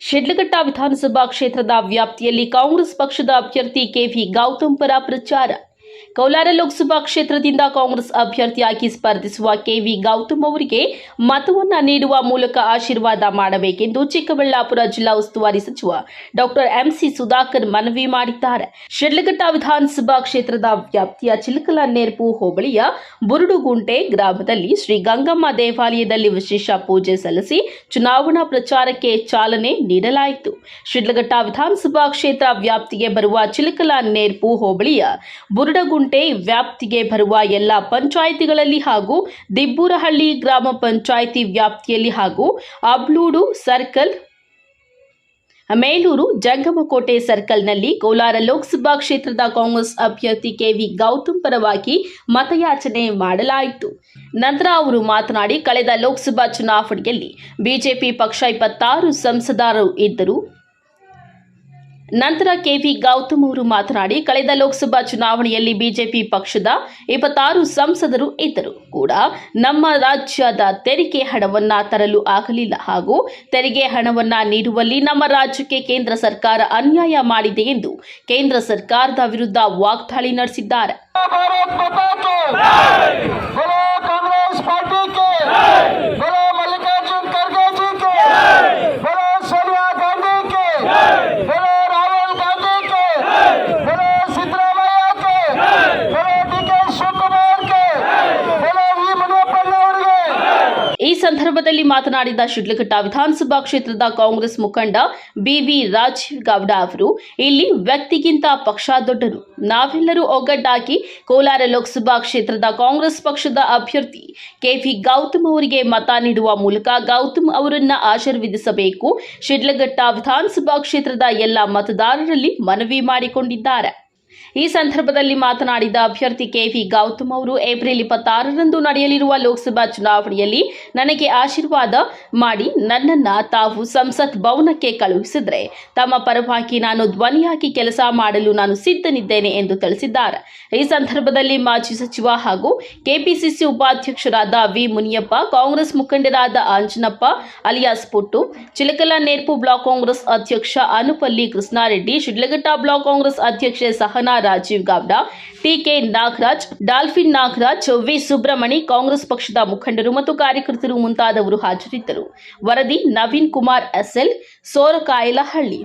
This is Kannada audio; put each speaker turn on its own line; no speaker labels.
ಶಿಡ್ಲಘಟ್ಟ ವಿಧಾನಸಭಾ ಕ್ಷೇತ್ರದ ವ್ಯಾಪ್ತಿಯಲ್ಲಿ ಕಾಂಗ್ರೆಸ್ ಪಕ್ಷದ ಅಭ್ಯರ್ಥಿ ಕೆವಿ ಗೌತಮ್ ಪರ ಪ್ರಚಾರ. ಕೋಲಾರ ಲೋಕಸಭಾ ಕ್ಷೇತ್ರದಿಂದ ಕಾಂಗ್ರೆಸ್ ಅಭ್ಯರ್ಥಿಯಾಗಿ ಸ್ಪರ್ಧಿಸುವ ಕೆವಿ ಗೌತಮ್ ಅವರಿಗೆ ಮತವನ್ನು ನೀಡುವ ಮೂಲಕ ಆಶೀರ್ವಾದ ಮಾಡಬೇಕೆಂದು ಚಿಕ್ಕಬಳ್ಳಾಪುರ ಜಿಲ್ಲಾ ಉಸ್ತುವಾರಿ ಸಚಿವ ಡಾಕ್ಟರ್ ಎಂಸಿ ಸುಧಾಕರ್ ಮನವಿ ಮಾಡಿದ್ದಾರೆ. ಶಿಡ್ಲಘಟ್ಟ ವಿಧಾನಸಭಾ ಕ್ಷೇತ್ರದ ವ್ಯಾಪ್ತಿಯ ಚಿಲಕಲನೇರ್ಪು ಹೋಬಳಿಯ ಬುರುಡುಗುಂಟೆ ಗ್ರಾಮದಲ್ಲಿ ಶ್ರೀ ಗಂಗಮ್ಮ ದೇವಾಲಯದಲ್ಲಿ ವಿಶೇಷ ಪೂಜೆ ಸಲ್ಲಿಸಿ ಚುನಾವಣಾ ಪ್ರಚಾರಕ್ಕೆ ಚಾಲನೆ ನೀಡಲಾಯಿತು. ಶಿಡ್ಲಘಟ್ಟ ವಿಧಾನಸಭಾ ಕ್ಷೇತ್ರ ವ್ಯಾಪ್ತಿಗೆ ಬರುವ ಚಿಲಕಲನೇರ್ಪು ಹೋಬಳಿಯ ಬುರುಡುಗುಂಟೆ ವ್ಯಾಪ್ತಿಗೆ ಬರುವ ಎಲ್ಲ ಪಂಚಾಯಿತಿಗಳಲ್ಲಿ ಹಾಗೂ ದಿಬ್ಬೂರಹಳ್ಳಿ ಗ್ರಾಮ ಪಂಚಾಯಿತಿ ವ್ಯಾಪ್ತಿಯಲ್ಲಿ ಹಾಗೂ ಅಬ್ಲೂಡು ಸರ್ಕಲ್, ಮೇಲೂರು, ಜಂಗಮಕೋಟೆ ಸರ್ಕಲ್ನಲ್ಲಿ ಕೋಲಾರ ಲೋಕಸಭಾ ಕ್ಷೇತ್ರದ ಕಾಂಗ್ರೆಸ್ ಅಭ್ಯರ್ಥಿ ಕೆವಿ ಗೌತಮ್ ಪರವಾಗಿ ಮತಯಾಚನೆ ಮಾಡಲಾಯಿತು. ನಂತರ ಅವರು ಮಾತನಾಡಿ, ಕಳೆದ ಲೋಕಸಭಾ ಚುನಾವಣೆಯಲ್ಲಿ ಬಿಜೆಪಿ ಪಕ್ಷ 26 ಸಂಸದರು ಇದ್ದರು. ನಂತರ ಕೆವಿ ಗೌತಮ್ ಅವರು ಮಾತನಾಡಿ, ಕಳೆದ ಲೋಕಸಭಾ ಚುನಾವಣೆಯಲ್ಲಿ ಬಿಜೆಪಿ ಪಕ್ಷದ 26 ಸಂಸದರು ಇದ್ದರು ಕೂಡ ನಮ್ಮ ರಾಜ್ಯದ ತೆರಿಗೆ ಹಣವನ್ನ ತರಲು ಆಗಲಿಲ್ಲ ಹಾಗೂ ತೆರಿಗೆ ಹಣವನ್ನ ನೀಡುವಲ್ಲಿ ನಮ್ಮ ರಾಜ್ಯಕ್ಕೆ ಕೇಂದ್ರ ಸರ್ಕಾರ ಅನ್ಯಾಯ ಮಾಡಿದೆ ಎಂದು ಕೇಂದ್ರ ಸರ್ಕಾರದ ವಿರುದ್ಧ ವಾಗ್ದಾಳಿ ನಡೆಸಿದ್ದಾರೆ. ಈ ಸಂದರ್ಭದಲ್ಲಿ ಮಾತನಾಡಿದ ಶಿಡ್ಲಘಟ್ಟ ವಿಧಾನಸಭಾ ಕ್ಷೇತ್ರದ ಕಾಂಗ್ರೆಸ್ ಮುಖಂಡ ಬಿವಿ ರಾಜೀವ್ ಗೌಡ ಅವರು, ಇಲ್ಲಿ ವ್ಯಕ್ತಿಗಿಂತ ಪಕ್ಷ ದೊಡ್ಡದು. ನಾವೆಲ್ಲರೂ ಒಗ್ಗಟ್ಟಾಗಿ ಕೋಲಾರ ಲೋಕಸಭಾ ಕ್ಷೇತ್ರದ ಕಾಂಗ್ರೆಸ್ ಪಕ್ಷದ ಅಭ್ಯರ್ಥಿ ಕೆವಿ ಗೌತಮ್ ಅವರಿಗೆ ಮತ ನೀಡುವ ಮೂಲಕ ಗೌತಮ್ ಅವರನ್ನ ಆಶೀರ್ವದಿಸಬೇಕು. ಶಿಡ್ಲಘಟ್ಟ ವಿಧಾನಸಭಾ ಕ್ಷೇತ್ರದ ಎಲ್ಲ ಮತದಾರರಲ್ಲಿ ಮನವಿ ಮಾಡಿಕೊಂಡಿದ್ದಾರೆ. ಈ ಸಂದರ್ಭದಲ್ಲಿ ಮಾತನಾಡಿದ ಅಭ್ಯರ್ಥಿ ಕೆವಿ ಗೌತಮ್ ಅವರು, ಏಪ್ರಿಲ್ 26ರಂದು ನಡೆಯಲಿರುವ ಲೋಕಸಭಾ ಚುನಾವಣೆಯಲ್ಲಿ ನನಗೆ ಆಶೀರ್ವಾದ ಮಾಡಿ ನನ್ನನ್ನ ತಾವು ಸಂಸತ್ ಭವನಕ್ಕೆ ಕಳುಹಿಸಿದರೆ ತಮ್ಮ ಪರವಾಗಿ ನಾನು ಧ್ವನಿಯಾಗಿ ಕೆಲಸ ಮಾಡಲು ನಾನು ಸಿದ್ಧನಿದ್ದೇನೆ ಎಂದು ತಿಳಿಸಿದ್ದಾರೆ. ಈ ಸಂದರ್ಭದಲ್ಲಿ ಮಾಜಿ ಸಚಿವ ಹಾಗೂ ಕೆಪಿಸಿಸಿ ಉಪಾಧ್ಯಕ್ಷರಾದ ವಿ ಮುನಿಯಪ್ಪ, ಕಾಂಗ್ರೆಸ್ ಮುಖಂಡರಾದ ಅಂಜನಪ್ಪ ಅಲಿಯಾಸ್ ಪುಟ್ಟು, ಚಿಲಕಲನೇರ್ಪು ಬ್ಲಾಕ್ ಕಾಂಗ್ರೆಸ್ ಅಧ್ಯಕ್ಷ ಅನುಪಲ್ಲಿ ಕೃಷ್ಣಾರೆಡ್ಡಿ, ಶಿಡ್ಲಘಟ್ಟ ಬ್ಲಾಕ್ ಕಾಂಗ್ರೆಸ್ ಅಧ್ಯಕ್ಷೆ Sahana Rajeev Gowda, T K Nagaraj, Dolphin Nagaraj, V Subramani, Congress ಪಕ್ಷದ ಮುಖಂಡರು ಮತ್ತು ಕಾರ್ಯಕರ್ತರು ಮುಂತಾದವರು ಹಾಜರಿದ್ದರು. ವರದಿ ನವೀನ್ ಕುಮಾರ್ SL, ಸೋರಕಾಯಲಹಳ್ಳಿ.